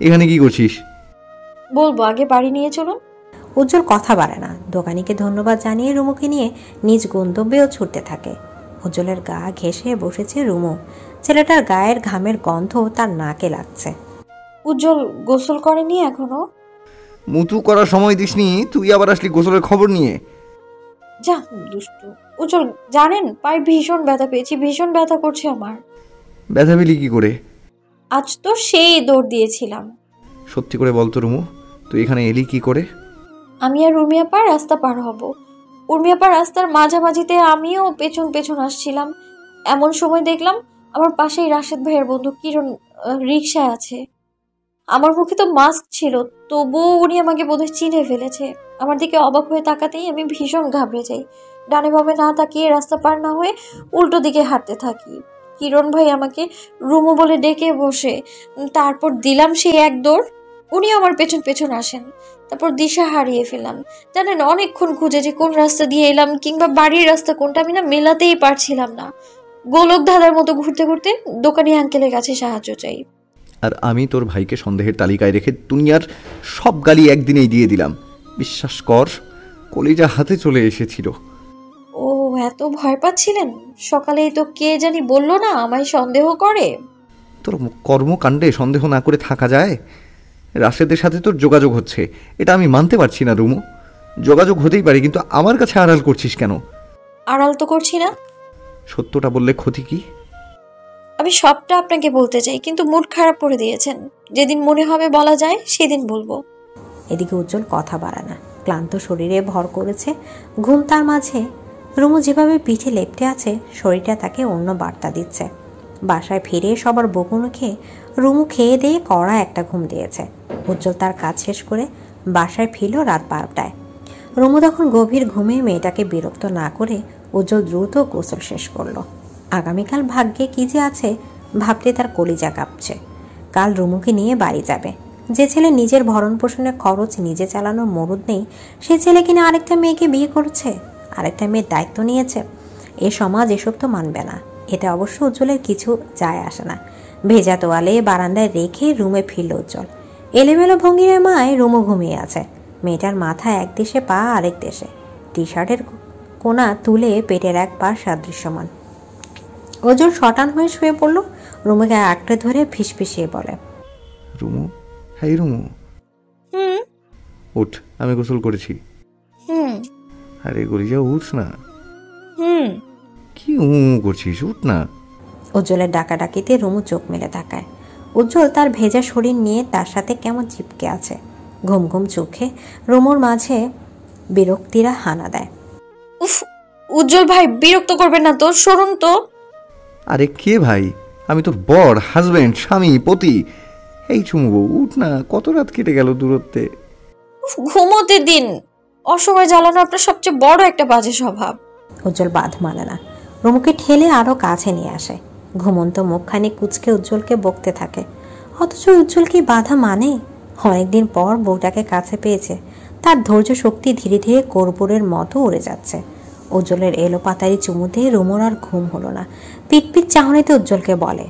এখানে কি করছিস? বলবো, আগে বাড়ি নিয়ে চলুন। উজ্জ্বল কথা বাড়ে না, দোকানিকে ধন্যবাদ জানিয়ে রুমুকে নিয়ে নিজ গন্তব্যেও ছুটতে থাকে। উজ্জ্বলের গা ঘেঁষে বসেছে রুমু। ছেলেটার গায়ের ঘামের গন্ধ তার নাকে লাগছে। উজ্জ্বল গোসল করেনি এখনো? মুতু করার সময় দিসনি, তুই আবার আসলি গোসলের খবর নিয়ে। যা দুষ্টু। উজ্জ্বল জানেন, পায়ে ভীষণ ব্যথা পেয়েছি, ভীষণ ব্যথা করছে আমার। ব্যথা পেলি কি করে? আজ তো সেই দৌড় দিয়েছিলাম। সত্যি করে বলতো রুমু, তুই এখানে এলি কি করে? আমি আর উর্মিয়াপা রাস্তা পার হব। উর্মিয়াপা রাস্তার মাঝামাঝিতে আমিও পেছন পেছন আসছিলাম। এমন সময় দেখলাম আমার পাশেই রাশেদ ভাইয়ের বন্ধু কিরণ রিকশায় আছে। আমার মুখে তো মাস্ক ছিল, তবুও উনি আমাকে বোধহয় চিনে ফেলেছে। আমার দিকে অবাক হয়ে তাকাতেই আমি ভীষণ ঘাবড়ে যাই। ডানে বামে না তাকিয়ে রাস্তা পার না হয়ে উল্টো দিকে হাঁটতে থাকি। কিরণ ভাই আমাকে রুমু বলে ডেকে বসে, তারপর দিলাম সেই এক দৌড়। উনি আমার পেছন পেছন আসেন। তারপর দিশা হারিয়ে ফেললাম। জানেন, অনেকক্ষণ খুঁজে যে কোন রাস্তা দিয়ে এলাম কিংবা বাড়ির রাস্তা কোনটা আমি না মেলাতেই পারছিলাম না। গোলক ধাঁধার মতো ঘুরতে ঘুরতে দোকানি আঙ্কেলের কাছে সাহায্য চাই। আর আমি তোর ভাইকে সন্দেহের তালিকায় রেখে দুনিয়ার সব গালি একদিনেই দিয়ে দিলাম। বিশ্বাস কর, কলিজা হাতে চলে এসেছিল। ও এত ভয় পাচ্ছিলেন? সকালেই তো কে জানি বললো না আমায় সন্দেহ করে। তোর কর্মকাণ্ডে সন্দেহ না করে থাকা যায়? রাশেদের সাথে তোর যোগাযোগ হচ্ছে, এটা আমি মানতে পারছি না রুমু। যোগাযোগ হতেই পারে, কিন্তু আমার কাছে আড়াল করছিস কেন? আড়াল তো করছি না। সত্যটা বললে ক্ষতি কি? আমি সবটা আপনাকে বলতে চাই, কিন্তু মুড খারাপ করে দিয়েছেন। যেদিন মনে হবে বলা যায় সেদিন বলবো। এদিকে উজ্জ্বল কথা বাড়ে না, ক্লান্ত শরীরে ভর করেছে ঘুম। তার মাঝে রুমু যেভাবে পিঠে লেপ্টে আছে, শরীরটা তাকে অন্য বার্তা দিচ্ছে। বাসায় ফিরে সবার বকুনো খেয়ে রুমু খেয়ে দিয়ে কড়া একটা ঘুম দিয়েছে। উজ্জ্বল তার কাজ শেষ করে বাসায় ফিরল রাত 12টায়। রুমু তখন গভীর ঘুমে মেয়েটাকে বিরক্ত না করে উজ্জ্বল দ্রুত গোসল শেষ করলো। আগামীকাল ভাগ্যে কি যে আছে ভাবতে তার কলিজা কাঁপছে। কাল রুমুকে নিয়ে বাড়ি যাবে। যে ছেলে নিজের ভরণ পোষণের খরচ নিজে চালানোর মরদ নেই, সে ছেলে কিনা আরেকটা মেয়েকে বিয়ে করেছে, আরেকটা মেয়ের দায়িত্ব নিয়েছে। এ সমাজ এসব তো মানবে না। এতে অবশ্য উজ্জ্বলের কিছু যায় আসে না। ভেজা তোয়ালে বারান্দায় রেখে রুমে ফিরল উজ্জ্বল। এলোমেলো ভঙ্গির মায় রুমু ঘুমিয়ে আছে। মেয়েটার মাথা এক দেশে, পা আরেক দেশে। টি শার্টের কোনা তুলে পেটের এক পা সাদৃশ্যমান। উজ্জ্বল শটান হয়ে শুয়ে পড়ল। রুমুকে আঁকড়ে ধরে ফিসফিসিয়ে বলে, রুমু, হ্যাঁ রুমু, উঠ, আমি গোসল করেছি। আরে গলিজা উঠ না। কি করছিস, উঠ না। উজ্জ্বলের ডাকাডাকিতে রুমু চোখ মেলে তাকায়। উজ্জ্বল তার ভেজা শরীর নিয়ে তার সাথে কেমন চিপকে আছে। ঘুম ঘুম চোখে রুমুর মাঝে বিরক্তিরা হানা দেয়। উফ, উজ্জ্বল ভাই বিরক্ত করবেন না তো, সরুন তো। আরে কে ভাই? আমি তোর বর, হাজবেন্ড, স্বামী, পতি। এই চুমবো, উঠ না, কত রাত কেটে গেল দূরত্বে। ঘুমোতে দিন। অসময় জ্বালানো আপনার সবচেয়ে বড় একটা বাজে স্বভাব। উজ্জ্বল বাধ মানে না, রুমুকে ঠেলে আরো কাছে নিয়ে আসে। ঘুমন্ত মুখখানি কুচকে উজ্জ্বলকে বকতে থাকে। অথচ উজ্জ্বল কি বাধা মানে? অনেকদিন পর বউটাকে কাছে পেয়েছে। তার ধৈর্য শক্তি ধীরে ধীরে কর্পূরের মতো উড়ে যাচ্ছে। উজ্জ্বলের এলো পাতারি চুমুতে রুমুর আর ঘুম হলো না। পিটপিট চাহনিতে উজ্জ্বলকে বলে,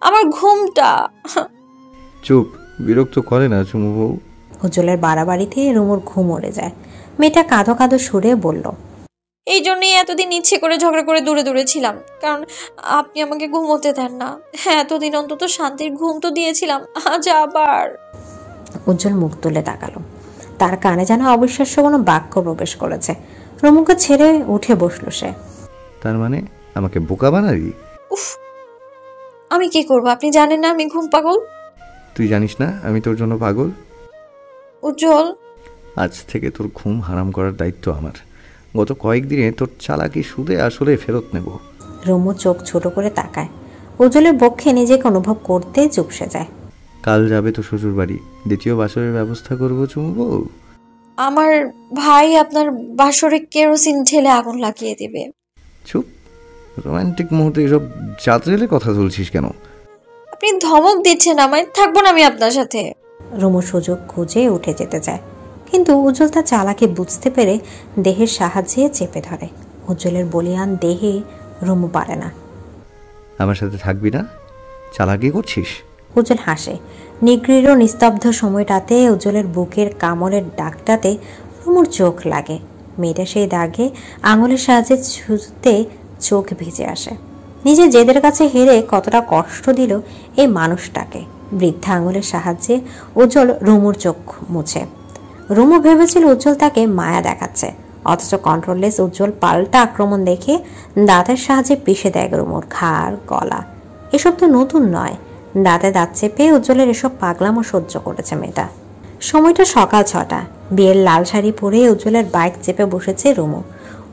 আমার ঘুমটা। চুপ, বিরক্ত করে না চুমু বউ। উজ্জ্বলের বাড়াবাড়িতে রুমুর ঘুম উড়ে যায়। মেয়েটা কাঁদো কাঁদো সুরে বলল, এই জন্যই এতদিন ইচ্ছে করে ঝগড়া করে দূরে দূরে ছিলাম, কারণ আপনি আমাকে ঘুমোতে দেন না। হ্যাঁ, এতদিন অন্তত শান্তির ঘুম তো দিয়েছিলাম, আজ আবার। উজ্জ্বল মুখ তুলে তাকালো। তার কানে যেন অবিশ্বাস্য কোনো বাক্য প্রবেশ করেছে। রুমুকে ছেড়ে উঠে বসলো সে। তার মানে আমাকে বোকা বানাবি? উফ, আমি কি করবো? আপনি জানেন না আমি ঘুম পাগল। তুই জানিস না আমি তোর জন্য পাগল? উজ্জ্বল, আজ থেকে তোর ঘুম হারাম করার দায়িত্ব আমার। গত কয়েকদিনে তোর চালাকি সুদে আসলে ফেরত নেব। রুমু চোখ ছোট করে তাকায়। উজ্জ্বলের বক্ষে নিজেকে অনুভব করতে চুপসে যায়। কাল যাবে তো শ্বশুর বাড়ি, দ্বিতীয় বাসরের ব্যবস্থা করবো চুমবো। আমার ভাই আপনার বাসরে কেরোসিন ঢেলে আগুন লাগিয়ে দেবে। চুপ, রোমান্টিক মুহূর্তে এসব যাত্রীলে কথা তুলছিস কেন? আপনি ধমক দিচ্ছেন আমায়, থাকবো না আমি আপনার সাথে। রুমু সুযোগ খুঁজে উঠে যেতে চায়, কিন্তু উজ্জ্বল তার চালাকি বুঝতে পেরে দেহের সাহায্যে চেপে ধরে। উজ্জ্বলের বলিয়ান দেহে রুমু পারে না। আমার সাথে থাকবি না? চালাকি করছিস? উজ্জ্বল হাসে। নিগৃঢ় নিস্তব্ধ সময়টাতে উজ্জ্বলের বুকের কামড়ের দাগটাতে রুমুর চোখ লাগে। মেয়েটা সেই দাগে আঙুলের সাহায্যে ছুঁতে চোখ ভিজে আসে। নিজে জেদের কাছে হেরে কতটা কষ্ট দিল এই মানুষটাকে। বৃদ্ধা আঙুলের সাহায্যে উজ্জ্বল রুমুর চোখ মুছে। রুমু ভেবেছিল উজ্জ্বল তাকে মায়া দেখাচ্ছে, অথচ কন্ট্রোললেস উজ্জ্বল পাল্টা আক্রমণ দেখে দাঁতের সাহায্যে পিষে দেয় রুমুর ঘাড়, গলা। এসব তো নতুন নয়। দাঁতে দাঁত চেপে উজ্জ্বলের এসব পাগলামো সহ্য করেছে মেয়েটা। সময়টা সকাল 6টা। বিয়ের লাল শাড়ি পরে উজ্জ্বলের বাইক চেপে বসেছে রুমু।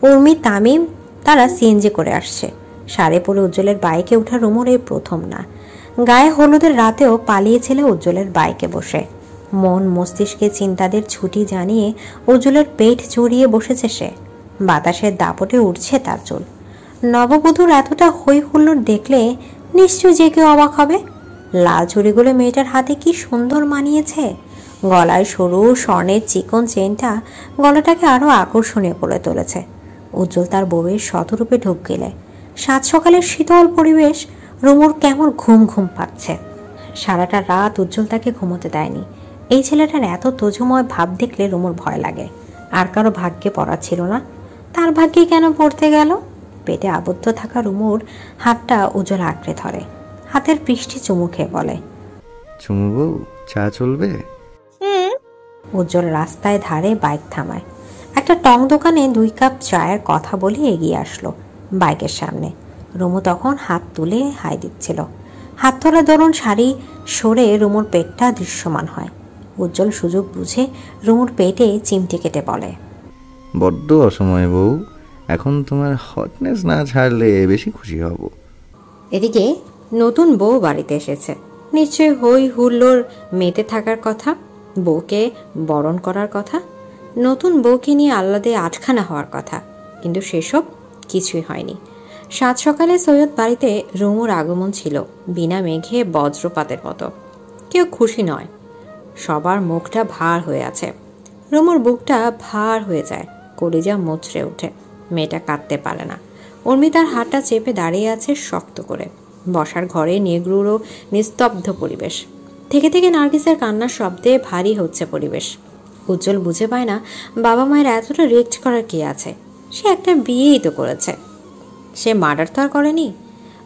উর্মি, তামিম তারা সিএনজি করে আসছে। শাড়ি পরে উজ্জ্বলের বাইকে ওঠা রুমুর এই প্রথম না। গায়ে হলুদের রাতেও পালিয়েছিল উজ্জ্বলের বাইকে বসে। মন মস্তিষ্কে চিন্তাদের ছুটি জানিয়ে উজ্জ্বলের পেট জড়িয়ে বসেছে সে। বাতাসের দাপটে উঠছে তার চুল। নববধূর এতটা হই হুল্লোড় দেখলে নিশ্চয় যে কেউ অবাক হবে। লাল চুড়িগুলো মেয়েটার হাতে কি সুন্দর মানিয়েছে। গলায় সরু স্বর্ণের চিকন চেনটা গলাটাকে আরো আকর্ষণীয় করে তুলেছে। উজ্জ্বল তার বউয়ের শতরূপে ঢুক গেলে সাত সকালের শীতল পরিবেশ রুমুর কেমন ঘুম ঘুম পাচ্ছে। সারাটা রাত উজ্জ্বল তাকে ঘুমোতে দেয়নি। এই ছেলেটার এত তেজময় ভাব দেখলে রুমুর ভয় লাগে। আর কারো ভাগ্যে পড়া ছিল না, তার ভাগ্যে কেন পড়তে গেল? পেটে আবদ্ধ থাকা রুমুর হাতটা উজ্জ্বল আঁকড়ে ধরে। হাতের পৃষ্ঠে চুমু খেয়ে বলে, চুমু বউ, চা চলবে? উজ্জ্বল রাস্তায় ধারে বাইক থামায়। একটা টং দোকানে 2 কাপ চায়ের কথা বলে এগিয়ে আসলো বাইকের সামনে। রুমু তখন হাত তুলে হাই দিচ্ছিল। হাত তোলা দরুন শাড়ি সরে রুমুর পেটটা দৃশ্যমান হয়। উজ্জ্বল সুযোগ বুঝে রুমুর পেটে চিমটে কেটে বলে, বড্ড অসময় বউ, এখন তোমার হটনেস না ছাড়লে বেশি খুশি হব। এদিকে নতুন বউ বাড়িতে এসেছে। নিশ্চয় হই হুল্লোড় মেতে থাকার কথা, বউকে বরণ করার কথা, নতুন বউকে নিয়ে আহ্লাদে আটখানা হওয়ার কথা। কিন্তু সেসব কিছুই হয়নি। সাত সকালে সৈয়দ বাড়িতে রুমুর আগমন ছিল বিনা মেঘে বজ্রপাতের মতো। কেউ খুশি নয়, সবার মুখটা ভার হয়ে আছে। রুমুর বুকটা ভার হয়ে যায়, কলিজা মুচড়ে ওঠে। মেয়েটা কাঁদতে পারে না। উর্মি তার হাতটা চেপে দাঁড়িয়ে আছে শক্ত করে। বসার ঘরে নিগ্রুর নিস্তব্ধ পরিবেশ। থেকে থেকে নার্গিসের কান্নার শব্দে ভারী হচ্ছে পরিবেশ। উজ্জ্বল বুঝে পায় না বাবা মায়ের এতটা রিয়েক্ট করার কি আছে। সে একটা বিয়েই তো করেছে, সে মার্ডার তো আর করেনি।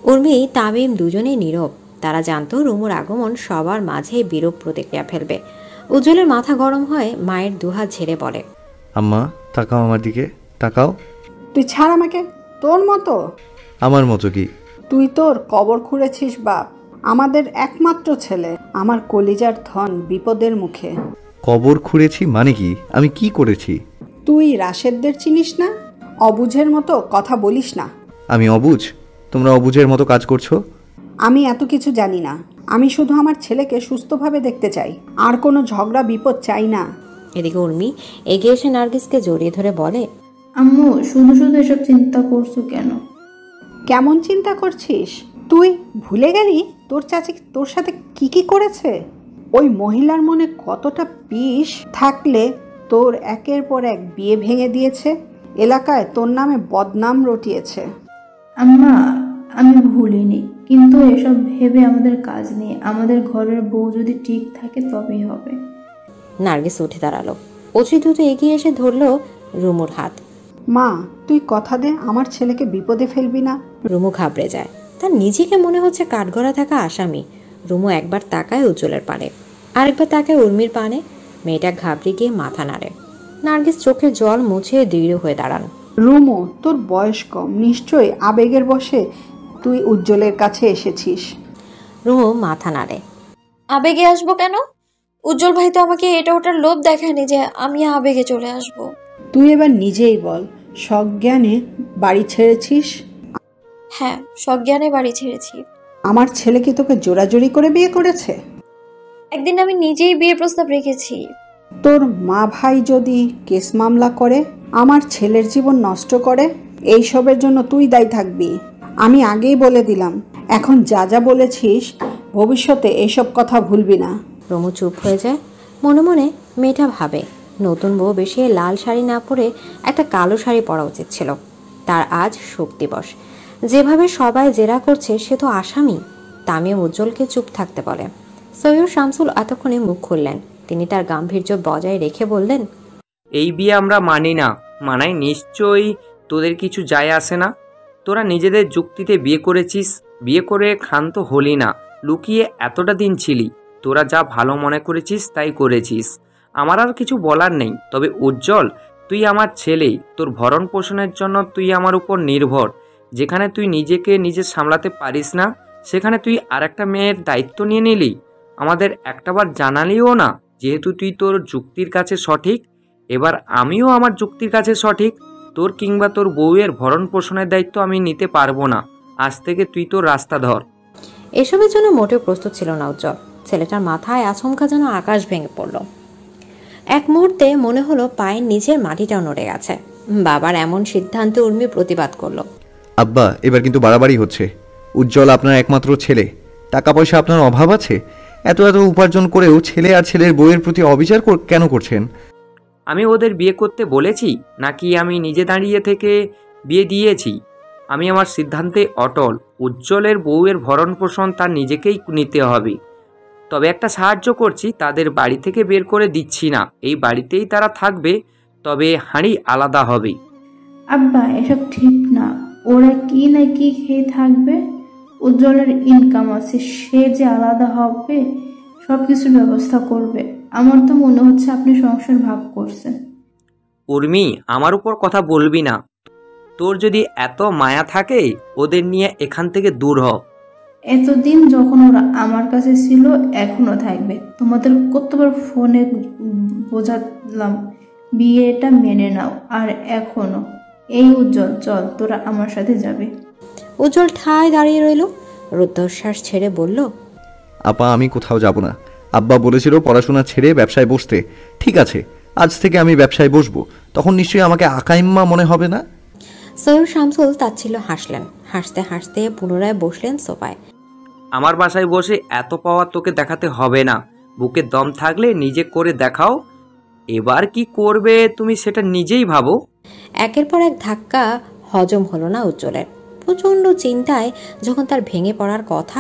উর্মি, তামিম দুজনেই নীরব। তারা জানতো রুমুর আগমন সবার মাঝে বিরূপ প্রতিক্রিয়া ফেলবে। উজ্জ্বলের মাথা গরম হয়ে মায়ের দুহাত ঝেড়ে বলে, আম্মা তাকাও আমার দিকে, তাকাও। তুই ছাড় আমাকে। তোর মতো? আমার মতো কি? তুই তোর কবর খুঁড়েছিস বাপ। আমাদের একমাত্র ছেলে, আমার কলিজার ধন বিপদের মুখে। কবর খুঁড়েছি মানে কি? আমি কি করেছি? তুই রাশেদদের চিনিস না? অবুঝের মতো কথা বলিস না। আমি অবুঝ? তোমরা অবুঝের মতো কাজ করছো। আমি এত কিছু জানি না। আমি শুধু আমার ছেলেকে সুস্থভাবে দেখতে চাই, আর কোনো ঝগড়া বিপদ চাই না। এদিকে উর্মি এগিয়ে এসে নার্গিসকে জড়িয়ে ধরে বলে, আম্মু, শুধু শুধু এসব চিন্তা করছো কেন? কেমন চিন্তা করছিস? তুই ভুলে গেলি তোর চাচি তোর সাথে কি কি করেছে? ওই মহিলার মনে কতটা বিষ থাকলে তোর একের পর এক বিয়ে ভেঙে দিয়েছে, এলাকায় তোর নামে বদনাম রটিয়েছে। আম্মা, আমি ভুলিনি, কিন্তু এসব ভেবে আমাদের কাজ নেই। আমাদের ঘরের বউ যদি ঠিক থাকে তবেই হবে। নার্গিস উঠে দাঁড়ালো। অতি দ্রুত এগিয়ে এসে ধরলো রুমুর হাত। মা, তুই কথা দে আমার ছেলেকে বিপদে ফেলবি না। রুমু ঘাবড়ে যায়। তার নিজেকে মনে হচ্ছে কাঠগড়া থাকা আসামি। রুমু একবার তাকায় উজ্জ্বলের পানে, আরেকবার তাকায় উর্মির পানে। মেয়েটা ঘাবড়ে গিয়ে মাথা নাড়ে। নার্গিস চোখের জল মুছে দৃঢ় হয়ে দাঁড়ান। রুমু, তোর বয়স কম, নিশ্চয়ই আবেগের বশে তুই উজ্জ্বলের কাছে এসেছিস। রুমু মাথা নাড়ে। আবেগে আসবো কেন? উজ্জ্বল ভাই তো আমাকে এটা ওটার লোভ দেখায়নি যে আমি আবেগে চলে আসব। তুই এবার নিজেই বল, সজ্ঞানে বাড়ি ছেড়েছিস? হ্যাঁ, সজ্ঞানে বাড়ি ছেড়েছি। আমার ছেলে কি তোকে জোরাজোরি করে বিয়ে করেছে? একদিন আমি নিজেই বিয়ে প্রস্তাব রেখেছি। তোর মা ভাই যদি কেস মামলা করে, আমার ছেলের জীবন নষ্ট করে, এইসবের জন্য তুই দায়ী থাকবি। আমি আগেই বলে দিলাম, এখন যা যা বলেছিস ভবিষ্যতে এইসব কথা ভুলবি না। রুমু চুপ হয়ে যায়। মনে মনে মেয়েটা ভাবে, নতুন বউ বেশি লাল শাড়ি না পরে একটা কালো শাড়ি পরা উচিত ছিল। তার আজ শোক দিবস। যেভাবে সবাই জেরা করছে সে তো আসামি। তামিম উজ্জ্বলকে চুপ থাকতে বলে। সৈয়দ শামসুল এতক্ষণে মুখ খুললেন। তিনি তার গাম্ভীর্য বজায় রেখে বললেন, এই বিয়ে আমরা মানি না। মানাই নিশ্চয়ই, তোদের কিছু যায় আসে না। তোরা নিজেদের যুক্তিতে বিয়ে করেছিস, বিয়ে করে ক্ষান্ত হলি না, লুকিয়ে এতটা দিন ছিলি। তোরা যা ভালো মনে করেছিস তাই করেছিস, আমার আর কিছু বলার নেই। তবে উজ্জ্বল, তুই আমার ছেলে, তোর ভরণ পোষণের জন্য তুই আমার উপর নির্ভর। যেখানে তুই নিজেকে নিজে সামলাতে পারিস না, সেখানে তুই আর একটা মেয়ের দায়িত্ব নিয়ে নিলি। আমাদের একটাবার জানালিও না। যেহেতু তুই তোর যুক্তির কাছে সঠিক, এবার আমিও আমার যুক্তির কাছে সঠিক। তোর কিংবা তোর বউয়ের ভরণ পোষণের দায়িত্ব আমি নিতে পারবো না। আজ থেকে তুই তোর রাস্তা ধর। এসবের জন্য মোটেও প্রস্তুত ছিল না উজ্জ্বল। ছেলেটার মাথায় আচমকা যেন আকাশ ভেঙে পড়ল। এক মুহূর্তে মনে হলো পায়ের নিচের মাটিটাও নড়ে গেছে। বাবার এমন সিদ্ধান্তে উর্মি প্রতিবাদ করলো। আব্বা, এবার কিন্তু বাড়াবাড়ি হচ্ছে। উজ্জ্বল আপনার একমাত্র ছেলে, টাকা পয়সা আপনার অভাব আছে। এত এত উপার্জন করেও ছেলে আর ছেলের বউয়ের প্রতি অবিচার কেন করছেন? আমি ওদের বিয়ে করতে বলেছি নাকি আমি নিজে দাঁড়িয়ে থেকে বিয়ে দিয়েছি? আমি আমার সিদ্ধান্তে অটল। উজ্জ্বলের বউয়ের ভরণ পোষণ তার নিজেকেই নিতে হবে। তবে একটা সাহায্য করছি, তাদের বাড়ি থেকে বের করে দিচ্ছি না। এই বাড়িতেই তারা থাকবে, তবে হাঁড়ি আলাদা হবে। আব্বা, এসব ঠিক না। ওরা কি না কি খেয়ে থাকবে? উজ্জ্বলের ইনকাম আছে, সে যে আলাদা হবে, সব কিছুর ব্যবস্থা করবে। আমার তো মনে হচ্ছে আপনি সংসার ভাগ করছেন। উর্মি, আমার উপর কথা বলবি না। তোর যদি এত মায়া থাকে, ওদের নিয়ে এখান থেকে দূর হ। এতদিন যখন ওরা আমার কাছে ছিল, এখনো থাকবে। তোমাদের কতবার ফোনে বোঝালাম বিয়েটা মেনে নাও, আর এখনো। এই উজ্জ্বল, চল, তোরা আমার সাথে যাবে। উজ্জ্বল ঠায় দাঁড়িয়ে রইল, রুদ্ধশ্বাস ছেড়ে বলল, আপা, আমি কোথাও যাব না। আব্বা বলেছিল পড়াশোনা ছেড়ে ব্যবসায় বসতে। ঠিক আছে, আজ থেকে আমি ব্যবসায় বসবো। তখন নিশ্চয়ই আমাকে আকাইম্মা মনে হবে না। সৈয়দ শামসুল তাচ্ছিল্য হাসলেন। হাসতে হাসতে পুনরায় বসলেন সোফায়। আমার বাসায় বসে এত পাওয়ার তোকে দেখাতে হবে না। বুকে দম থাকলে নিজে করে দেখাও। এবার কি করবে তুমি সেটা নিজেই ভাবো। একের পর এক ধাক্কা হজম হলো না উজ্জ্বলের। প্রচণ্ড চিন্তায় যখন তার ভেঙে পড়ার কথা,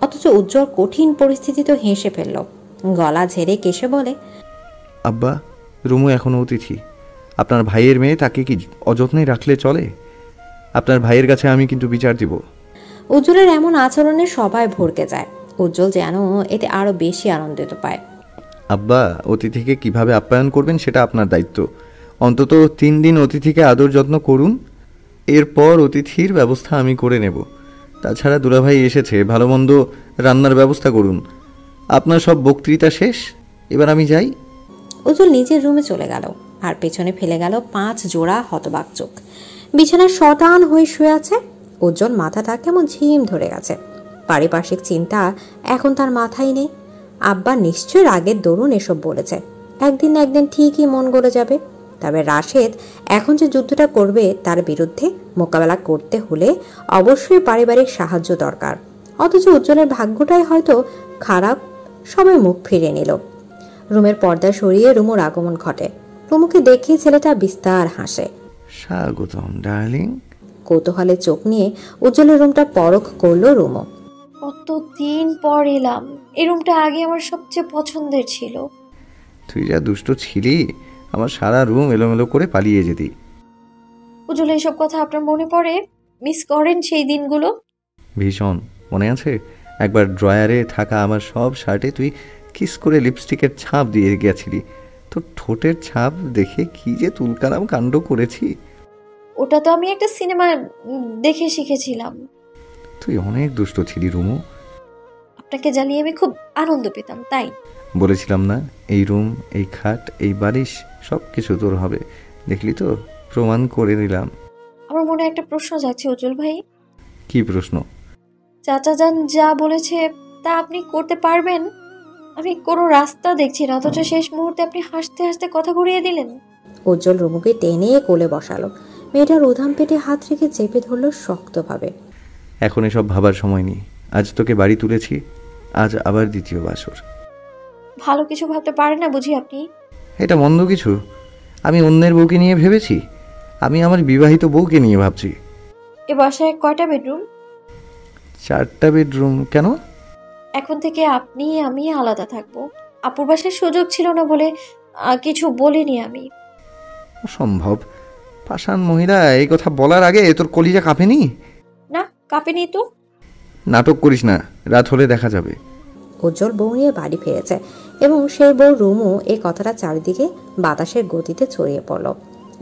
অথচ উজ্জ্বল কঠিন পরিস্থিতিতে হেসে ফেলল। গলা ঝেড়ে কেসে বলে, আব্বা, রুমু এখনও অতিথি। আপনার ভাইয়ের মেয়ে, তাকে কি অযত্নে রাখলে চলে? আপনার ভাইয়ের কাছে আমি কিন্তু বিচার দিব। উজ্জ্বলের এমন আচরণে সবাই ভরকে যায়। উজ্জ্বল যেন এতে আরো বেশি আনন্দিত পায়। আব্বা, অতিথিকে কিভাবে আপ্যায়ন করবেন সেটা আপনার দায়িত্ব। অন্তত 3 দিন অতিথিকে আদর যত্ন করুন। এরপর অতিথির ব্যবস্থা আমি করে নেব। তাছাড়া দুলাভাই এসেছে, ভালো মন্দ রান্নার ব্যবস্থা করুন। আপনার সব বক্তৃতা শেষ, এবার আমি যাই। উজ্জ্বল নিজের রুমে চলে গেল, আর পেছনে ফেলে গেল 5 জোড়া হতবাক চোখ। বিছানায় শটান হয়ে শুয়ে আছে। উজ্জ্বল মাথাটা কেমন ঝিম ধরে গেছে। পারিপার্শ্বিক চিন্তা এখন তার মাথায় নেই। আব্বা নিশ্চয় রাগের দরুন এসব বলেছে। একদিন না একদিন ঠিকই মন গলে যাবে। তবে রাশেদ এখন যে যুদ্ধটা করবে, তার বিরুদ্ধে মোকাবেলা করতে হলে অবশ্যই পারিবারিক সাহায্য দরকার। অথচ উজ্জ্বলের ভাগ্যটাই হয়তো খারাপ। সবাই মুখ ফিরিয়ে নিল। রুমের পর্দা সরিয়ে রুমুর আগমন ঘটে। রুমুকে দেখে ছেলেটা বিস্তার হাসে। স্বাগতম ডার্লিং। কৌতূহলে চোখ নিয়ে উজ্জ্বলের রুমটা পরখ করলো রুমু। কতদিন পর এলাম। এই রুমটা আগে আমার সবচেয়ে পছন্দের ছিল। তুই যা দুষ্ট ছিলি, আমার সারা রুম এলোমেলো করে পালিয়ে যেতি। উজ্জ্বল, এসব কথা আপনার মনে পড়ে? মিস করেন সেই দিনগুলো? ভীষণ মনে আছে। একবার ড্রয়ারে থাকা আমার সব শার্টে তুই কিস করে লিপস্টিকের ছাপ দিয়ে গেছিলি। তোর ঠোঁটের ছাপ দেখে কি যে তুলকালাম কাণ্ড করেছি। ওটা তো আমি একটা সিনেমা দেখে শিখেছিলাম। তুই অনেক দুষ্ট ছিলি রুমু। আপনাকে জ্বালিয়ে আমি খুব আনন্দ পেতাম, তাই বলেছিলাম না, এই রুম, এই খাট, এই বালিশ সব কিছু তোর হবে। দেখলি তো, প্রমাণ করে নিলাম। আমার মনে একটা প্রশ্ন যাচ্ছে উজ্জ্বল ভাই। কি প্রশ্ন? চাচা যান যা বলেছে তা আপনি করতে পারবেন? আমি কোনো রাস্তা দেখছি না, অথচ শেষ মুহূর্তে আপনি হাসতে হাসতে কথা ঘুরিয়ে দিলেন। উজ্জ্বল রুমুকে টেনে কোলে বসালো। মেয়েটার উধাম পেটে হাত রেখে চেপে ধরলো শক্তভাবে। এখন এসব ভাবার সময় নেই। আজ তোকে বাড়ি তুলেছি, আজ আবার দ্বিতীয় বাসর। ভালো কিছু ভাবতে পারেন না বুঝি আপনি? এটা মন্দ কিছু? আমি অন্যের বউকে নিয়ে ভেবেছি? আমি আমার বিবাহিত বউকে নিয়ে ভাবছি। এ বাসায় কয়টা বেডরুম? 4টা বেডরুম। কেন? এখন থেকে আপনি আমি আলাদা থাকবো। আপুর বাসায় সুযোগ ছিল না বলে কিছু বলিনি আমি। অসম্ভব। পাষাণ মহিলা, এই কথা বলার আগে তোর কলিজা কাঁপেনি? না, কাঁপেনি তো। নাটক করিস না, রাত হলে দেখা যাবে। উজ্জ্বল বউ নিয়ে বাড়ি ফিরেছে এবং সেই বউ রুমু এই কথাটা চারিদিকে বাতাসের গতিতে ছড়িয়ে পড়ল।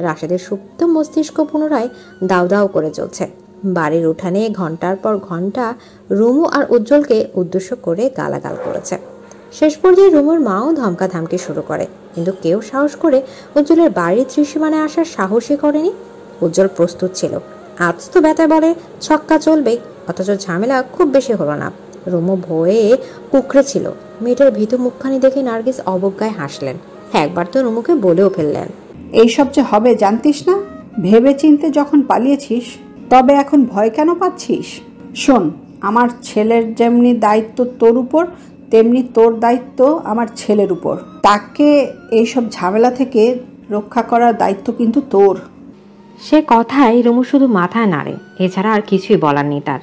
রাশেদের সুপ্ত মস্তিষ্ক পুনরায় দাউ দাউ করে চলছে। বাড়ির উঠানে ঘন্টার পর ঘন্টা রুমু আর উজ্জ্বলকে উদ্দেশ্য করে গালাগাল করেছে। শেষ পর্যায়ে রুমুর মাও ধমকাধামকি শুরু করে, কিন্তু কেউ সাহস করে উজ্জ্বলের বাড়ির ত্রিসীমানায় আসার সাহসই করেনি। উজ্জ্বল প্রস্তুত ছিল, আজ তো ব্যথায় বলে ছক্কা চলবেই, অথচ ঝামেলা খুব বেশি হলো না। রুমু ভয়ে কুকড়ে ছিল। মেয়েটার ভীতু মুখখানি দেখে নার্গিস অবজ্ঞায় হাসলেন। একবার তো রুমুকে বলেও ফেললেন, এইসব যে হবে জানতিস না? ভেবে চিনতে যখন পালিয়েছিস, তবে এখন ভয় কেন পাচ্ছিস? শোন, আমার ছেলের যেমনি দায়িত্ব তোর উপর, তেমনি তোর দায়িত্ব আমার ছেলের উপর। তাকে এইসব ঝামেলা থেকে রক্ষা করার দায়িত্ব কিন্তু তোর। সে কথায় রুমু শুধু মাথায় নাড়ে, এছাড়া আর কিছুই বলার নেই তার।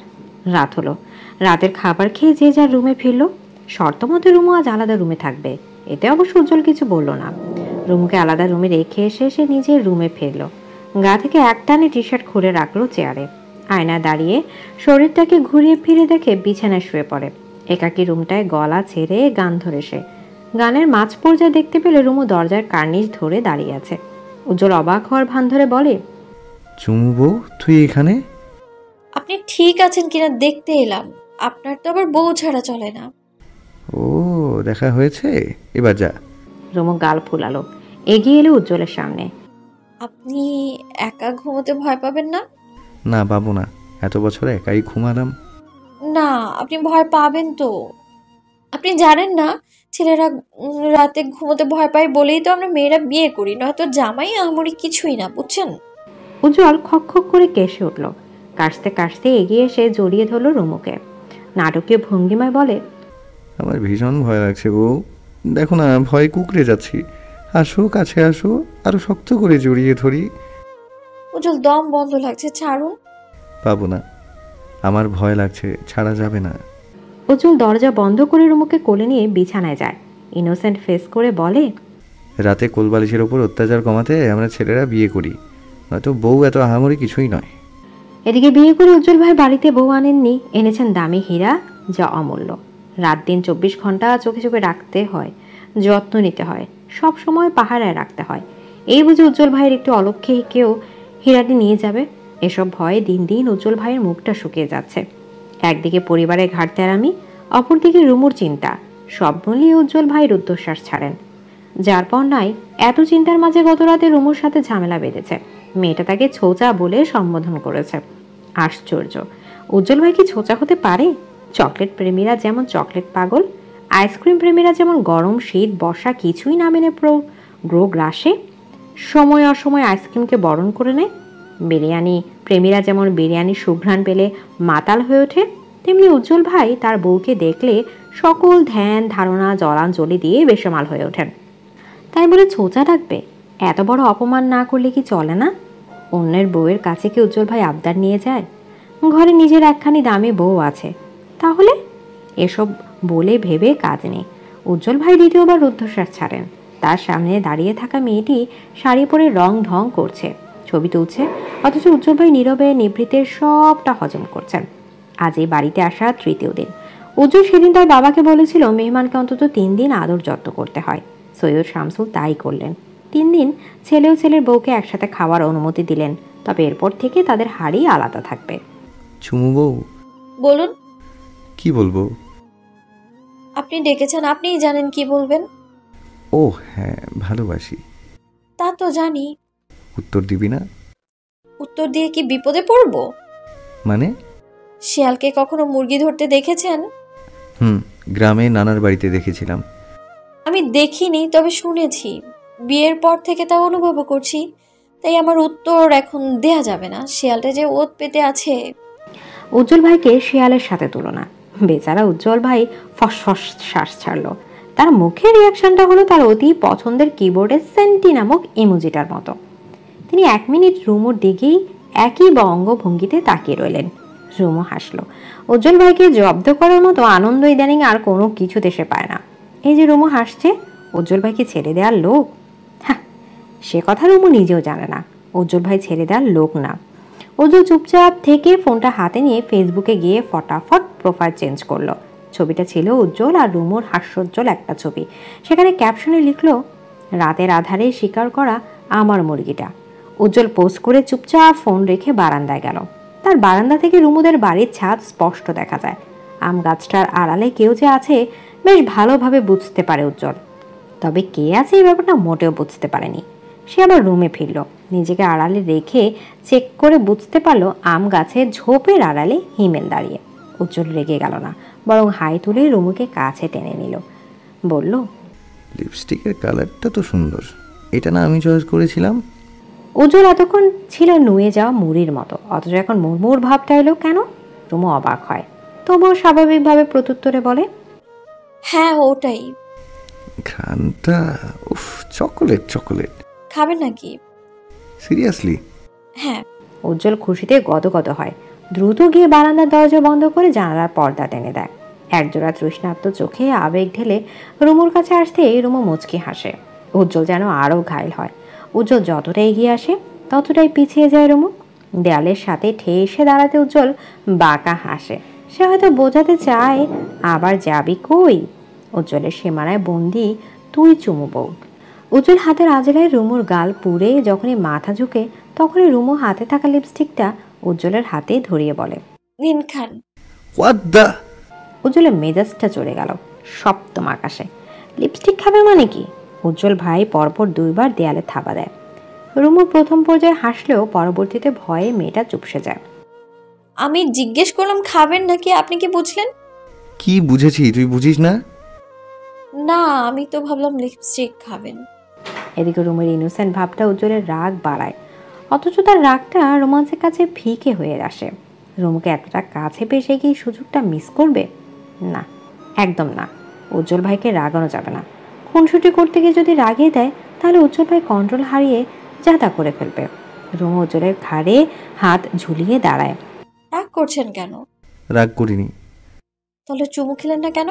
রাত হলো। রাতের খাবার খেয়ে যে যার রুমে ফিরল। শর্ত মতো রুমু আজ আলাদা রুমে থাকবে, এতে অবশ্য উজ্জ্বল কিছু বলল না। রুমুকে আলাদা রুমে রেখে এসে সে নিজের রুমে ফিরল। গা থেকে একটানে টি শার্ট খুলে রাখলো চেয়ারে। আয়না দাঁড়িয়ে শরীরটাকে ঘুরিয়ে ফিরে দেখে বিছানায় শুয়ে পড়ে। একাকী রুমটায় গলা ছেড়ে গান ধরে সে। গানের মাঝ পর্যায়ে দেখতে পেলে রুমু দরজার কার্নিশ ধরে দাঁড়িয়ে আছে। উজ্জ্বল অবাক হওয়ার ভান ধরে বলে, চুমু বউ, তুই এখানে? আপনি ঠিক আছেন কিনা দেখতে এলাম। আপনার তো আবার বউ ছাড়া চলে না। ও, দেখা হয়েছে, এবার যা। রুমু গাল ফুলালো, এগিয়ে এলো উজ্জ্বলের সামনে। আপনি একা ঘুমোতে ভয় পাবেন না? না, পাবো না, এত বছর একাই ঘুমালাম। না, আপনি ভয় পাবেন তো। আপনি জানেন না, ছেলেরা রাতে ঘুমোতে ভয় পায় বলেই তো আমরা মেয়েরা বিয়ে করি, নয়তো জামাই আমরি কিছুই না, বুঝছেন? উজ্জ্বল খক খক করে কেসে উঠল। কাশতে কাশতে এগিয়ে এসে জড়িয়ে ধরল রুমুকে। নাটকীয় ভঙ্গিমায় বলে, আমার ভীষণ ভয় লাগছে বউ, দেখো না ভয় কুকড়ে যাচ্ছি। আসো, কাছে আসো, আরো শক্ত করে জড়িয়ে ধরি। উজ্জ্বল, দম বন্ধ লাগছে, ছাড়ুন। পাবো না, আমার ভয় লাগছে, ছাড়া যাবে না। উজ্জ্বল দরজা বন্ধ করে রুমুকে কোলে নিয়ে বিছানায় যায়। ইনোসেন্ট ফেস করে বলে, রাতে কোলবালিশের ওপর অত্যাচার কমাতে আমরা ছেলেরা বিয়ে করি, নয়তো বউ এত আহামরি কিছুই নয়। এদিকে বিয়ে করে উজ্জ্বল ভাই বাড়িতে বউ আনেননি, এনেছেন দামি হীরা, যা অমূল্য। রাত দিন 24 ঘন্টা চোখে চোখে রাখতে হয়, যত্ন নিতে হয়, সব সময় পাহারায় রাখতে হয়। এই বুঝে উজ্জ্বল ভাইয়ের একটু অলক্ষে কেউ হীরাটি নিয়ে যাবে। এসব ভয়ে দিন দিন উজ্জ্বল ভাইয়ের মুখটা শুকিয়ে যাচ্ছে। একদিকে পরিবারের ঘাটতেরামি, অপরদিকে রুমুর চিন্তা, সব মিলিয়ে উজ্জ্বল ভাই রুদ্ধশ্বাস ছাড়েন। যার পর নাই এত চিন্তার মাঝে গত রাতে রুমুর সাথে ঝামেলা বেঁধেছে। মেয়েটা তাকে ছোচা বলে সম্বোধন করেছে। আশ্চর্য, উজ্জ্বল ভাই কি ছোচা হতে পারে? চকলেট প্রেমীরা যেমন চকলেট পাগল, আইসক্রিম প্রেমীরা যেমন গরম শীত বর্ষা কিছুই না মেনে গ্রো গ্রাসে সময় অসময় আইসক্রিমকে বরণ করে নেয়, বিরিয়ানি প্রেমীরা যেমন বিরিয়ানির সুঘ্রাণ পেলে মাতাল হয়ে ওঠে, তেমনি উজ্জ্বল ভাই তার বউকে দেখলে সকল ধ্যান ধারণা জলাঞ্জলি দিয়ে বেসামাল হয়ে ওঠেন। তাই বলে ছোচা ডাকবে? এত বড় অপমান না করলে কি চলে না? অন্যের বউয়ের কাছে কি উজ্জ্বল ভাই আবদার নিয়ে যায়? ঘরে নিজের একখানি দামি বউ আছে, তাহলে এসব বলে ভেবে কাজ নেই। উজ্জ্বল ভাই দ্বিতীয়বার রুদ্ধশ্বাস ছাড়েন। তার সামনে দাঁড়িয়ে থাকা মেয়েটি শাড়ি পরে রং ঢং করছে, ছবি তুলছে, অথচ উজ্জ্বল ভাই নীরবে নিভৃতে সবটা হজম করছেন। আজ এই বাড়িতে আসা তৃতীয় দিন। উজ্জ্বল সেদিন তার বাবাকে বলেছিল মেহমানকে অন্তত 3 দিন আদর যত্ন করতে হয়। সৈয়দ শামসুল তাই করলেন। 3 দিন ছেলেও ছেলের বউকে একসাথে খাওয়ার অনুমতি দিলেন, তবে এরপর থেকে তাদের হাড়ি আলাদা থাকবে। চুমু বউ, বলুন। কি বলবো? আপনি ডেকেছেন, আপনিই জানেন কি বলবেন। ও হ্যাঁ, ভালোবাসি। তা তো জানি। উত্তর দিবি না? উত্তর দিয়ে কি বিপদে পড়ব? মানে? শিয়ালকে কখনো মুরগি ধরতে দেখেছেন? গ্রামে নানার বাড়িতে দেখেছিলাম। আমি দেখিনি, তবে শুনেছি। বিয়ের পর থেকে তা অনুভব করছি। তাই আমার উত্তর এখন দেয়া যাবে না। শিয়ালটা যে ওত পেতে আছে। উজ্জ্বল ভাইকে শিয়ালের সাথে তুলনা। বেচারা উজ্জ্বল ভাই ফসফস শ্বাস ছাড়লো। তার মুখের রিয়াকশনটা হলো তার অতি পছন্দের কিবোর্ডের সেন্টি নামক ইমোজিটার মতো। তিনি 1 মিনিট রুমুর দিকেই একই অঙ্গভঙ্গিতে তাকিয়ে রইলেন। রুমু হাসলো। উজ্জ্বল ভাইকে জব্দ করার মতো আনন্দ ইদানিং আর কোনো কিছুতে সে পায় না। এই যে রুমু হাসছে, উজ্জ্বল ভাইকে ছেড়ে দেওয়ার লোক? হ্যাঁ, সে কথা রুমু নিজেও জানে না। উজ্জ্বল ভাই ছেড়ে দেওয়ার লোক না। উজ্জ্বল চুপচাপ থেকে ফোনটা হাতে নিয়ে ফেসবুকে গিয়ে ফটাফট প্রোফাইল চেঞ্জ করলো। ছবিটা ছিল উজ্জ্বল আর রুমুর হাস্যোজ্জ্বল একটা ছবি। সেখানে ক্যাপশনে লিখলো, রাতের আধারে শিকার করা আমার মুরগিটা। উজ্জ্বল পোস্ট করে চুপচাপ ফোন রেখে বারান্দায় গেল। তার বারান্দা থেকে রুমুদের বাড়ির ছাদ স্পষ্ট দেখা যায়। আম গাছটার আড়ালে কেউ যে আছে বেশ ভালোভাবে বুঝতে পারে উজ্জ্বল। তবে কে আছে এই ব্যাপারটা মোটেও বুঝতে পারেনি। সে আবার রুমে ফিরল। নিজেকে আড়ালে রেখে চেক করে বুঝতে পারলো আম গাছের ঝোপের আড়ালে হিমেল দাঁড়িয়ে। উজ্জ্বল রেগে গেল না, বরং হাই তুলে রুমুকে কাছে টেনে নিল। বলল, লিপস্টিকের কালারটা তো সুন্দর, এটা না আমি চয়েস করেছিলাম? উজ্জ্বল এতক্ষণ ছিল নুয়ে যাওয়া মুড়ির মতো, অথচ এখন মুড়মুড় ভাবটা এলো কেন? রুমু অবাক হয়, তবুও স্বাভাবিকভাবে প্রত্যুত্তরে বলে, হ্যাঁ ওটাই। ঘ্রাণটা উফ, চকোলেট চকোলেট। খাবেন নাকি? সিরিয়াসলি? হ্যাঁ। উজ্জ্বল খুশিতে গদগদ হয়। দ্রুত গিয়ে বারান্দার দরজা বন্ধ করে জানালার পর্দা টেনে দেয়। একজোড়া তৃষ্ণার্ত চোখে আবেগ ঢেলে রুমুর কাছে আসতেই রুমু মুচকি হাসে। উজ্জ্বল যেন আরও ঘায়ল হয়। উজ্জ্বল যতটা এগিয়ে আসে ততটাই পিছিয়ে যায় রুমু। দেয়ালের সাথে ঠেসে দাঁড়াতে উজ্জ্বল বাঁকা হাসে। সে হয়তো বোঝাতে চায়, আবার যাবি কই? উজ্জ্বলের সীমানায় বন্দি তুই চুমু বউ। উজ্জ্বল হাতের আজলায় রুমুর গাল পুড়ে যখনই মাথা ঝুঁকে, তখনই রুমু হাতে থাকা লিপস্টিকটা উজ্জ্বলের হাতে ধরিয়ে বলে, নিন খান। What the? উজ্জ্বলের মেজাজটা চড়ে গেল সপ্তম আকাশে। লিপস্টিক খাবে মানে কি? উজ্জ্বল ভাই পরপর দুইবার দেয়ালে থাবা দেয়। রুমু প্রথম পর্যায়ে হাসলেও পরবর্তীতে ভয়ে মেয়েটা চুপসে যায়। আমি জিজ্ঞেস করলাম খাবেন নাকি, আপনি কি বুঝলেন? কি বুঝেছি, তুই বুঝিস না? না, আমি তো ভাবলাম লিপস্টিক খাবেন। এদিকে রুমের ইনোসেন্ট ভাবটা উজ্জ্বলের রাগ বাড়ায়, অথচ তার রাগটা রোমান্সের কাছে ফিকে হয়ে আসে। রুমুকে এতটা কাছে পেয়ে সে কি সুযোগটা মিস করবে? না, একদম না। উজ্জ্বল ভাইকে রাগানো যাবে না। খুনসুটি করতে গিয়ে যদি রাগিয়ে দেয়, তাহলে উজ্জ্বল ভাই কন্ট্রোল হারিয়ে যা তা করে ফেলবে। রুমু উজ্জ্বলের ঘাড়ে হাত ঝুলিয়ে দাঁড়ায়। রাগ করছেন কেন? রাগ করিনি। তাহলে চুমু খেলেন না কেন?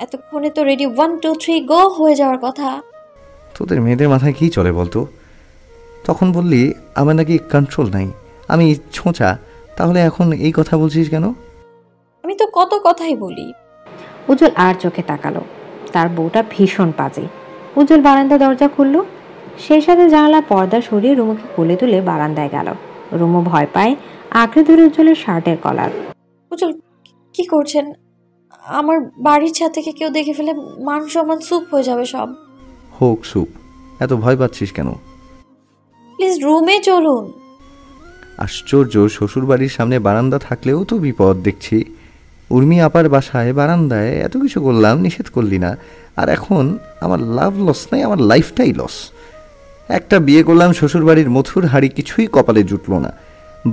এতক্ষণে তো রেডি 1 2 3 গো হয়ে যাওয়ার কথা। তোদের মেয়েদের মাথায় কি চলে বলতো? তখন বললি আমার নাকি কন্ট্রোল নাই, আমি ছোঁচা, তাহলে এখন এই কথা বলছিস কেন? আমি তো কত কথাই বলি। উজ্জ্বল আর চোখে তাকালো। তার বউটা ভীষণ বাজে। উজ্জ্বল বারান্দা দরজা খুলল। সেই সাথে জানালা পর্দা সরিয়ে রুমুকে কোলে তুলে বারান্দায় গেল। রুমু ভয় পায়, আঁকড়ে ধরে উজ্জ্বলের শার্টের কলার। উজ্জ্বল কি করছেন? আমার বাড়ির ছাদ থেকে কেউ দেখে ফেলে মান সম্মান সুপ হয়ে যাবে সব। হোক সুপ, এত ভয় পাচ্ছিস কেন? প্লিজ রুমে চলুন। আশ্চর্য, শ্বশুর বাড়ির সামনে বারান্দা থাকলেও তো বিপদ দেখছি। উর্মি আপার বাসায় বারান্দায় এত কিছু করলাম, নিষেধ করলি না, আর এখন আমার লাভ লস নাই, আমার লাইফটাই লস। একটা বিয়ে করলাম, শ্বশুর বাড়ির মথুর হাড়ি কিছুই কপালে জুটল না,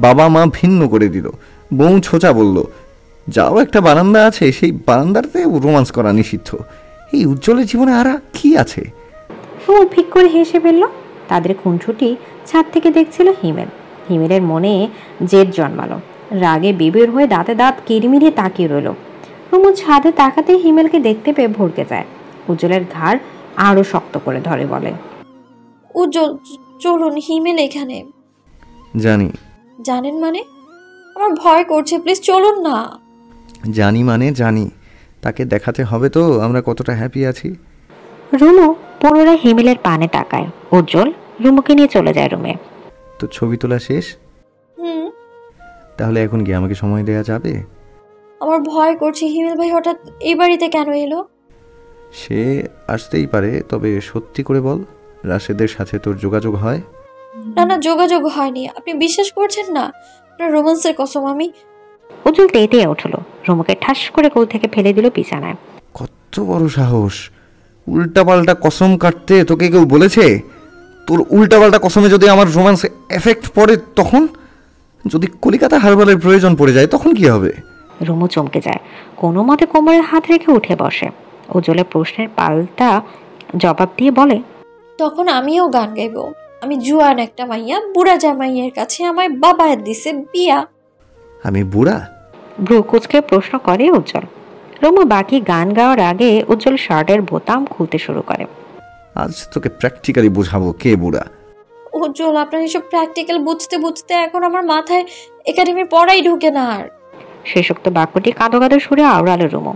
বাবা মা ভিন্ন করে দিল, বউ ছোচা বলল, যাও একটা বারান্দা আছে, সেই বারান্দাতে রোমান্স করা নিষিদ্ধ। এই উজ্জ্বলের জীবনে আর কি আছে? রুমু ফিক করে হেসে ফেলল। তাদের খুনছুটি ছাদ থেকে দেখছিল হিমেল। হিমেলের মনে জেদ জন্মালো। রাগে বিবের হয়ে দাঁতে দাঁত কিরমিরে তাকিয়ে রইল। রুমু ছাদে তাকাতে হিমেলকে দেখতে পেয়ে ভড়কে যায়। উজ্জ্বলের ঘাড় আরো শক্ত করে ধরে বলে, উজ্জ্বল চলুন, হিমেল এখানে। জানি। জানেন মানে? আমার ভয় করছে, প্লিজ চলুন না। জানি মানে জানি, তাকে দেখাতে হবে তো আমরা কতটা হ্যাপি আছি। রুমু পুনরায় হিমেলের পানে তাকায়। উজ্জ্বল রুমুকে নিয়ে চলে যায় রুমে। তো ছবি তোলা শেষ? তাহলে এখন কি আমাকে সময় দেয়া যাবে? আমার ভয় করছে, হিমেল ভাই হঠাৎ এই বাড়িতে কেন এলো? সে আসতেই পারে, তবে সত্যি করে বল, রাশেদের সাথে তোর যোগাযোগ হয়? না না, যোগাযোগ হয়নি। আপনি বিশ্বাস করছেন না? আপনার রোমান্সের কসম আমি। উজ্জ্বল তেতে উঠলো, রুমুকে ঠাস করে কোল থেকে ফেলে দিল বিছানায়। কত বড় সাহস! উল্টাপাল্টা কসম কাটতে তোকে কেউ বলেছে? তোর উল্টাপাল্টা কসমে যদি আমার রোমান্স এফেক্ট পড়ে, তখন যদি কলিকাতা হারবালের প্রয়োজন পড়ে যায়, তখন কি হবে? রুমু চমকে যায়, কোনো মতে কোমরের হাত রেখে উঠে বসে। উজ্জ্বলের প্রশ্নের পাল্টা জবাব দিয়ে বলে, তখন আমিও গান গাইব। আমি জুয়ান একটা মাইয়া, বুড়া জামাইয়ের কাছে আমার বাবা দিছে বিয়া। আমি বুড়া? ভ্রু কুচকে প্রশ্ন করে উজ্জ্বল। রুমু বাকি গান গাওয়ার আগে উজ্জ্বল শার্টের বোতাম খুলতে শুরু করে। আজ তোকে প্র্যাকটিক্যালি বোঝাবো কে বুড়া। উজ্জ্বল, আপনার এসব প্র্যাকটিক্যাল বুঝতে বুঝতে এখন আমার মাথায় একাডেমির পড়াই ঢুকে না আর। শেষোক্ত বাক্যটি কাঁদো কাঁদো সুরে আওড়ালো রুমু।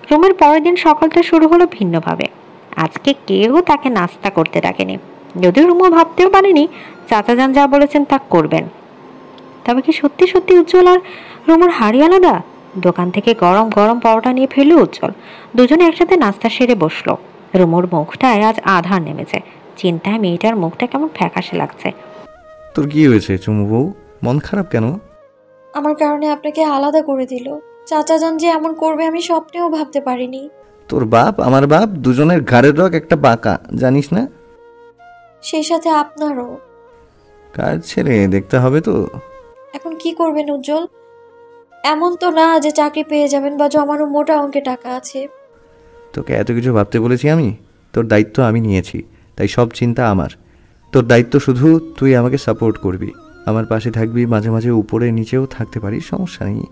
রুমের পরের দিন সকালটা শুরু হলো ভিন্নভাবে। আজকে কেউ তাকে নাস্তা করতে ডাকেনি, যদিও রুমু ভাবতেও পারেনি চাচা যান যা বলেছেন তা করবেন। তবে কি সত্যি সত্যি উজ্জ্বল আর রুমুর হাড়ি আলাদা? দোকান থেকে গরম গরম পরোটা নিয়ে ফেললো উজ্জ্বল। দুজনে একসাথে নাস্তা সেরে বসলো। রুমুর মুখটায় আজ আধার নেমেছে। চিন্তায় মেয়েটার মুখটা কেমন ফ্যাকাশে লাগছে। তোর কি হয়েছে চুমু বউ, মন খারাপ কেন? আমার কারণে আপনাকে আলাদা করে দিল। চাচা যান যে এমন করবে আমি স্বপ্নেও ভাবতে পারিনি। তোর বাপ আমার বাপ দুজনের ঘাড়ের রগ একটা বাঁকা, জানিস না? সেই সাথে আপনারও। কাজ ছেড়ে দেখতে হবে তো। এখন কি করবেন উজ্জ্বল? এমন তো না যে চাকরি পেয়ে যাবেন বা জমানো মোটা অঙ্কে টাকা আছে। তোকে এত কিছু ভাবতে বলেছি আমি? তোর দায়িত্ব আমি নিয়েছি, তাই সব চিন্তা আমার। তোর দায়িত্ব শুধু তুই আমাকে সাপোর্ট করবি, আমার পাশে থাকবি, মাঝে মাঝে উপরে নিচেও থাকতে পারিস, সমস্যা নেই।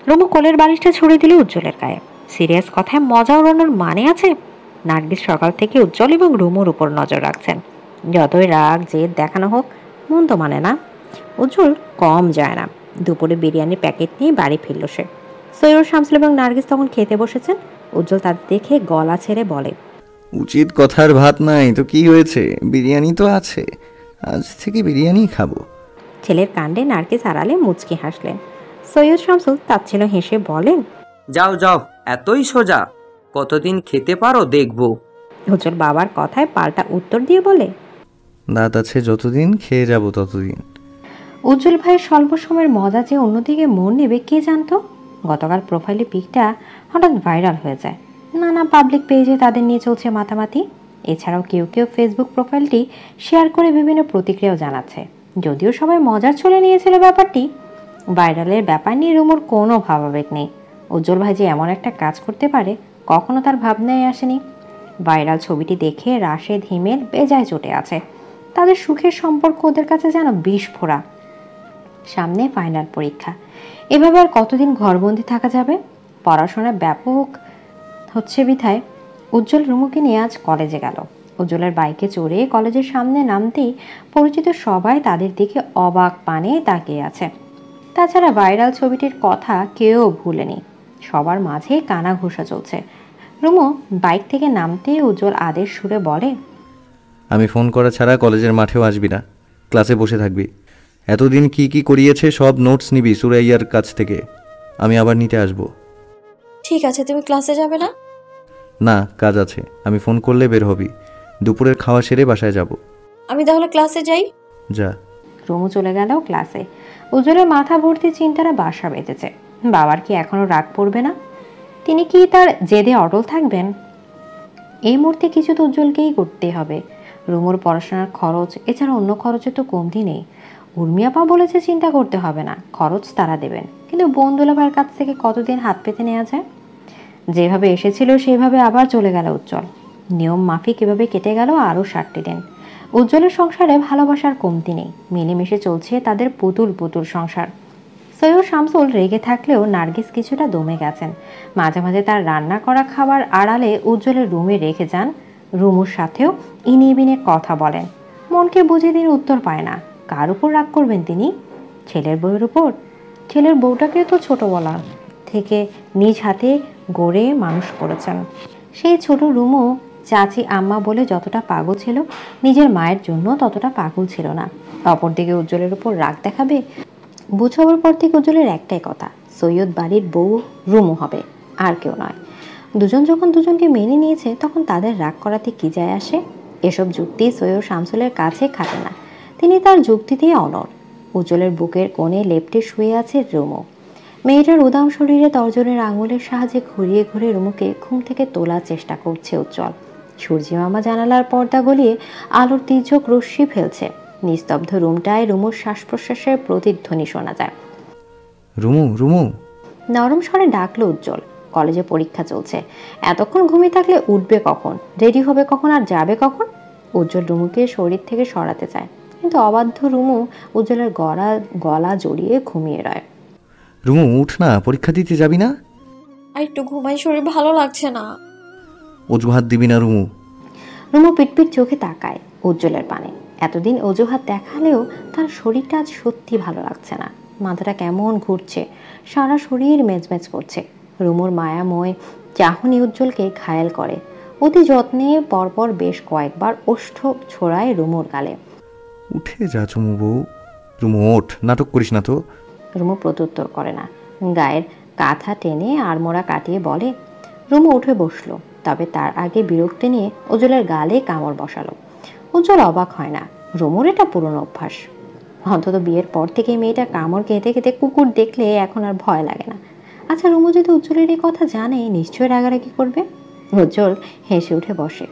রুমু কোলের বালিশটা ছুড়ে দিল উজ্জ্বলের গায়ে। সিরিয়াস কথায় মজা ওড়ানোর মানে আছে? নার্গিস সকাল থেকে উজ্জ্বল এবং রুমুর উপর নজর রাখছেন। যতই রাগ জেদ দেখানো হোক, মন তো মানে না। উজ্জ্বল কম যায় না। দুপুরে বিরিয়ানির প্যাকেট নিয়ে বাড়ি ফিরল সে। সৈয়দ শামসুল এবং নার্গিস তখন খেতে বসেছেন। উজ্জ্বল তাদের দেখে গলা ছেড়ে বলে, উচিত কথার ভাত নাই তো কি হয়েছে, বিরিয়ানি তো আছে, আজ থেকে বিরিয়ানি খাবো। ছেলের কাণ্ডে নার্গিস আড়ালে মুচকি হাসলেন। সৈয়দ শামসুল তাচ্ছিল্য হেসে বলেন, যাও যাও, এতই সোজা, কতদিন খেতে পারো দেখবো। উজ্জ্বল বাবার কথায় পাল্টা উত্তর দিয়ে বলে, দাঁত আছে যতদিন, খেয়ে যাব ততদিন। উজ্জ্বল ভাইয়ের স্বল্প সময়ের মজা যে অন্যদিকে মন নেবে কে জানতো। গতকাল প্রোফাইলে পিকটা হঠাৎ ভাইরাল হয়ে যায়। নানা পাবলিক পেজে তাদের নিয়ে চলছে মাতামাতি। এছাড়াও কেউ কেউ ফেসবুক প্রোফাইলটি শেয়ার করে বিভিন্ন প্রতিক্রিয়াও জানাচ্ছে। যদিও সবাই মজার ছলে নিয়েছিল ব্যাপারটি, ভাইরালের ব্যাপার নিয়ে রুমুর কোনো ভাবাবেগ নেই। উজ্জ্বল ভাই যে এমন একটা কাজ করতে পারে কখনো তার ভাবনায় আসেনি। ভাইরাল ছবিটি দেখে রাশেদ হিমেল বেজায় চটে আছে। তাদের সুখের সম্পর্ক ওদের কাছে যেন বিস্ফোরা। সামনে ফাইনাল পরীক্ষা, এভাবে আর কতদিন ঘরবন্দি থাকা যাবে? পড়াশোনা ব্যাপক হচ্ছে বিধায় উজ্জ্বল রুমুকে নিয়ে আজ কলেজে গেল। উজ্জ্বলের বাইকে চড়ে কলেজের সামনে নামতেই পরিচিত সবাই তাদের দিকে অবাক পানে তাকিয়ে আছে। তাছাড়া ভাইরাল ছবিটির কথা কেউ ভুলেনি, সবার মাঝে কানা ঘোষা চলছে। রুমু বাইক থেকে নামতেই উজ্জ্বল আদেশ সুরে বলে, আমি ফোন করা ছাড়া কলেজের মাঠেও আসবি না, ক্লাসে বসে থাকবি। এতদিন কি কি করিয়েছে সব নোটস নিবি সুরাইয়ার কাছ থেকে, আমি আবার নিতে আসবো। ঠিক আছে, তুমি ক্লাসে যাবে না? না, কাজ আছে, আমি ফোন করলে বের হবি। দুপুরের খাওয়া সেরে বাসায় যাব। আমি তাহলে ক্লাসে যাই। যা। রুমু চলে গেল ক্লাসে। উজ্জ্বলের মাথা ভর্তি চিন্তারা বাসা বেঁধেছে। বাবার কি এখনো রাগ পড়বে না? তিনি কি তার জেদে অটল থাকবেন? এই মুহূর্তে কিছু তো উজ্জ্বলকেই করতে হবে। রুমুর পড়াশোনার খরচ, এছাড়া অন্য খরচে তো কমতি নেই। উর্মিয়াপা বলেছে চিন্তা করতে হবে না, খরচ তারা দেবেন। কিন্তু বন্ধুলাভাইয়ের কাছ থেকে কতদিন হাত পেতে নেওয়া যায়? যেভাবে এসেছিল সেইভাবে আবার চলে গেল উজ্জ্বল। নিয়ম মাফিক এভাবে কেটে গেল আরও 60টি দিন। উজ্জ্বলের সংসারে ভালোবাসার কমতি নেই, মিলেমিশে চলছে তাদের পুতুল পুতুল সংসার। সৈয়দ শামসুল রেগে থাকলেও নার্গিস কিছুটা দমে গেছেন। মাঝে মাঝে তার রান্না করা খাবার আড়ালে উজ্জ্বলের রুমে রেখে যান। রুমুর সাথেও ইনিবিনে কথা বলেন। মনকে বুঝে তিনি উত্তর পায় না। কার উপর রাগ করবেন তিনি? ছেলের বউয়ের উপর। ছেলের বউটাকে তো ছোটবেলা থেকে নিজ হাতে গড়ে মানুষ করেছেন। সেই ছোট রুমু চাচি আম্মা বলে যতটা পাগল ছিল, নিজের মায়ের জন্য ততটা পাগল ছিল না। অপরদিকে উজ্জ্বলের উপর রাগ দেখাবে। বুঝাবার পর থেকে উজ্জ্বলের একটাই কথা, সৈয়দ বাড়ির বউ রুমু হবে, আর কেউ নয়। দুজন যখন দুজনকে মেনে নিয়েছে তখন তাদের রাগ করাতে কি যায় আসে? এসব যুক্তি সৈয়দ শামসুলের কাছে খাটে না। তিনি তার যুক্তিতেই অনড়। উজ্জ্বলের বুকের কোণে লেপ্টে শুয়ে আছে রুমু। মেয়েটার উদাম শরীরে তর্জনের আঙুলের সাহায্যে ঘুরিয়ে ঘুরিয়ে রুমুকে ঘুম থেকে তোলার চেষ্টা করছে উজ্জ্বল। সূর্যি মামা জানালার পর্দা গলিয়ে আলোর তীর্যক রশ্মি ফেলছে। নিস্তব্ধ রুমটায় রুমুর শ্বাস প্রশ্বাসের প্রতিধ্বনি শোনা যায়। রুমু, রুমু। নরম স্বরে ডাকলো উজ্জ্বল। কলেজে পরীক্ষা চলছে, এতক্ষণ ঘুমিয়ে থাকলে উঠবে কখন, রেডি হবে কখন, আর যাবে কখন? উজ্জ্বল রুমুকে শরীর থেকে সরাতে চায়, কিন্তু অবাধ্য রুমু উজ্জ্বলের গলা জড়িয়ে ঘুমিয়ে রয়। রুমু উঠ না, পরীক্ষা দিতে যাবি না? আর একটু ঘুমাই, শরীর ভালো লাগছে না। অজুহাত দিবি না রুমু। রুমু পিটপিট চোখে তাকায় উজ্জ্বলের পানে। এতদিন অজুহাত দেখালেও তার শরীরটা আজ সত্যি ভালো লাগছে না। মাথাটা কেমন ঘুরছে, সারা শরীর মেজমেজ করছে। রুমুর মায়াময় চাহনি উজ্জ্বলকে ঘায়েল করে। অতি যত্নে পরপর বেশ কয়েকবার ওষ্ঠ ছোড়ায় রুমুর গালে। উঠে যা চুমু বউ। রুমু ওঠ, নাটক করিস না তো। রুমু প্রত্যুত্তর করে না, গায়ের কাঁথা টেনে আড়মোড়া কাটিয়ে বলে। রুমু উঠে বসলো, তবে তার আগে বিরক্তি নিয়ে উজ্জ্বলের গালে কামড় বসালো। উজ্জ্বল অবাক হয় না, রুমুর এটা পুরনো অভ্যাস। অন্তত বিয়ের পর থেকে মেয়েটা কামড় খেতে খেতে কুকুর দেখলে এখন আর ভয় লাগে না। আচ্ছা, রুমু যদি উজ্জ্বলের এই কথা জানে, নিশ্চয়ই রাগারাগি করবে। উজ্জ্বল হেসে উঠে বসে।